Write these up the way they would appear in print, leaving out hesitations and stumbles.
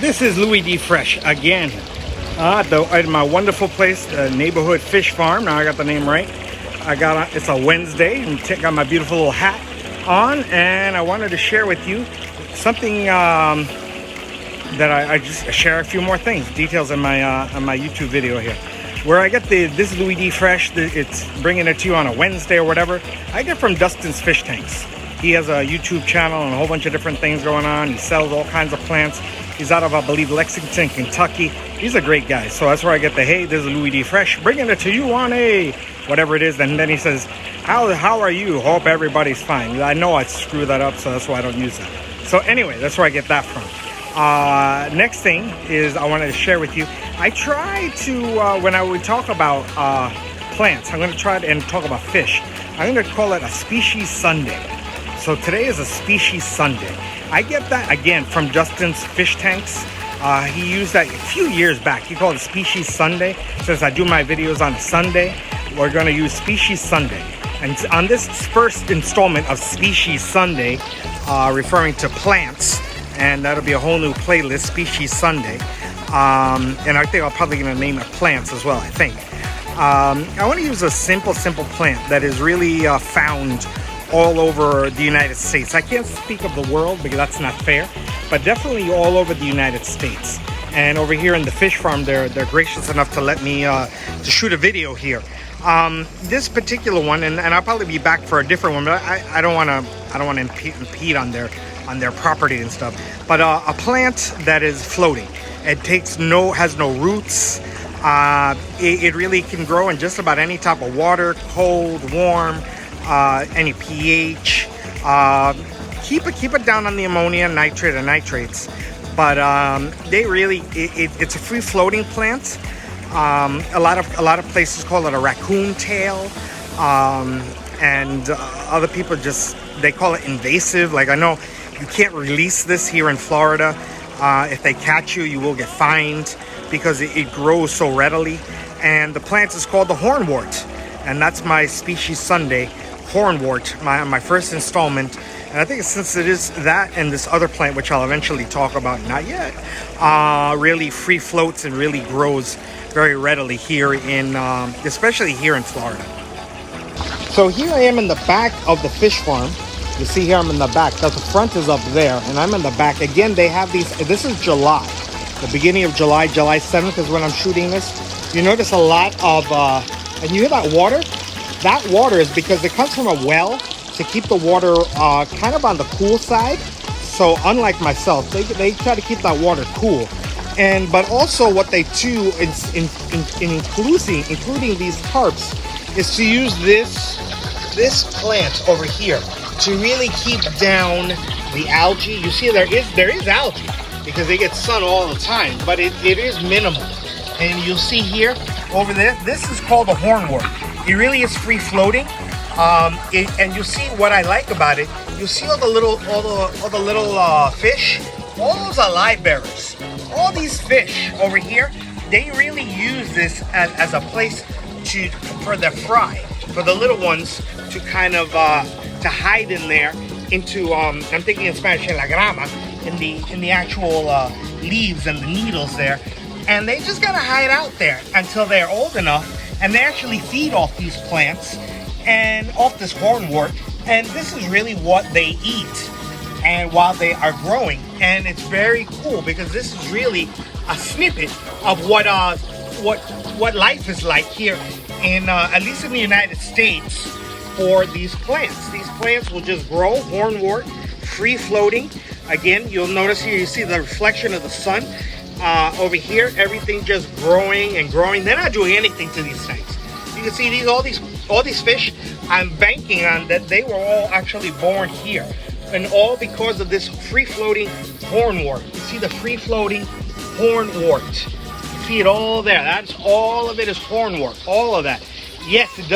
This is Louis D. Fresh again at my wonderful place, the neighborhood fish farm. Now I got the name right. It's a Wednesday, and got my beautiful little hat on, and I wanted to share with you something that I just share a few more things, details in my on my YouTube video here, where I get this Louis D. Fresh. It's bringing it to you on a Wednesday or whatever. I get from Dustin's Fish Tanks. He has a YouTube channel and a whole bunch of different things going on. He sells all kinds of plants. He's out of, I believe, Lexington, Kentucky. He's a great guy. So that's where I get the, hey, this is Louis D. Fresh, bringing it to you on a whatever it is. And then he says, how are you? Hope everybody's fine. I know I screw that up, so that's why I don't use that. So anyway, that's where I get that from. Next thing is I wanted to share with you. I try to, when we talk about plants, I'm going to try and talk about fish. I'm going to call it a species Sunday. So today is a species Sunday. I get that again from Justin's Fish Tanks. He used that a few years back. He called it Species Sunday. Since I do my videos on a Sunday, we're going to use Species Sunday. And on this first installment of Species Sunday, referring to plants, and that'll be a whole new playlist, Species Sunday. And I think I'm probably going to name it plants as well, I think. I want to use a simple plant that is really found all over the United States. I can't speak of the world because that's not fair, but definitely all over the United States. And over here in the fish farm, they're gracious enough to let me to shoot a video here. This particular one, and I'll probably be back for a different one, but I don't want to impede on their property and stuff. But a plant that is floating. It has no roots. It really can grow in just about any type of water, cold, warm, any pH. Keep it down on the ammonia, nitrate, and nitrates. But they really, it's a free floating plant. A lot of places call it a raccoon tail, and other people they call it invasive. Like I know you can't release this here in Florida. If they catch you, you will get fined because it grows so readily. And the plant is called the Hornwort, and that's my Species Sunday, Hornwort, my first installment. And I think since it is that and this other plant, which I'll eventually talk about, not yet, really free floats and really grows very readily here especially here in Florida. So here I am in the back of the fish farm. You see here I'm in the back. The front is up there, and I'm in the back. Again, they have these. This is July, the beginning of July. July 7th is when I'm shooting this. You notice a lot of, and you hear that water? That water is because it comes from a well to keep the water kind of on the cool side. So unlike myself, they try to keep that water cool. But also what they do including these tarps is to use this plant over here to really keep down the algae. You see there is algae because they get sun all the time, but it is minimal. And you'll see here over there, this is called a hornwort. It really is free floating. And you see what I like about it. You see all the little fish. All those are live bearers. All these fish over here, they really use this as a place for their fry, for the little ones to kind of to hide in there into I'm thinking in Spanish en la grama, in the actual leaves and the needles there, and they just gotta hide out there until they're old enough, and they actually feed off these plants and off this hornwort, and this is really what they eat and while they are growing. And it's very cool because this is really a snippet of what life is like here in at least in the United States for these plants. These plants will just grow, hornwort, free floating. Again, you'll notice here, you see the reflection of the sun. Over here, everything just growing and growing. They're not doing anything to these things. You can see all these fish. I'm banking on that they were all actually born here, and all because of this free-floating hornwort. You see the free-floating hornwort. You see it all there. That's all of it is hornwort. All of that. Yes, it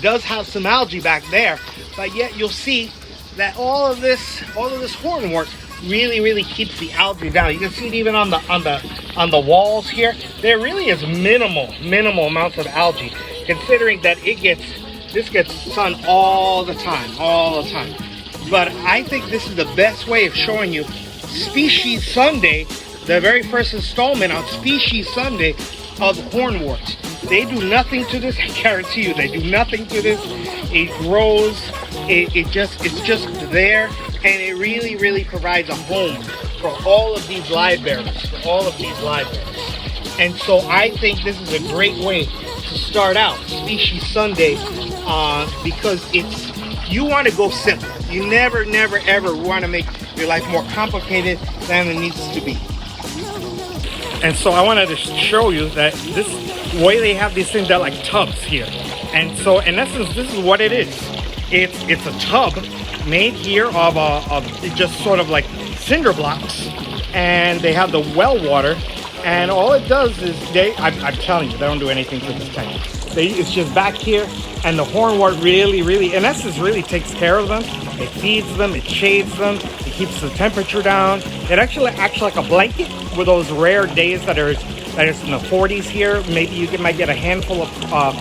does have some algae back there, but yet you'll see that all of this hornwort really keeps the algae down. You can see it even on the walls here. There really is minimal amounts of algae, considering that this gets sun all the time. But I think this is the best way of showing you Species Sunday the very first installment on Species Sunday of Hornwort. They do nothing to this. I guarantee you, they do nothing to this. It grows. It's just there, and it really, really provides a home for all of these live bearers. And so I think this is a great way to start out Species Sunday, because you want to go simple. You never, ever want to make your life more complicated than it needs to be. And so I wanted to show you that this way they have these things, they're like tubs here. And so in essence, this is what it is. It's a tub made here of just sort of like cinder blocks, and they have the well water, and all it does is I'm telling you, they don't do anything to this tank. It's just back here, and the Hornwort really, in essence, really takes care of them. It feeds them, it shades them, it keeps the temperature down. It actually acts like a blanket with those rare days that are in the 40s here. Maybe you might get a handful of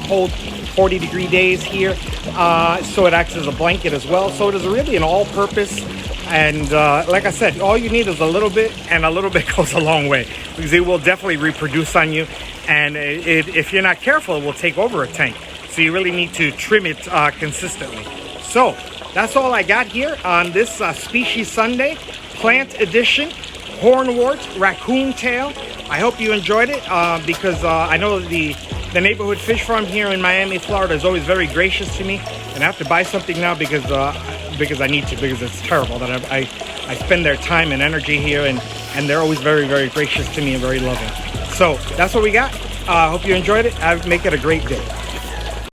cold 40-degree days here. So it acts as a blanket as well. So it is really an all-purpose. And like I said, all you need is a little bit, and a little bit goes a long way, because it will definitely reproduce on you. And if you're not careful, it will take over a tank. So you really need to trim it consistently. So that's all I got here on this Species Sunday Plant Edition Hornwort Raccoon Tail. I hope you enjoyed it, because I know the neighborhood fish farm here in Miami, Florida is always very gracious to me. And I have to buy something now because I need to, because it's terrible that I spend their time and energy here, and they're always very, very gracious to me and very loving. So that's what we got. I hope you enjoyed it. Make it a great day.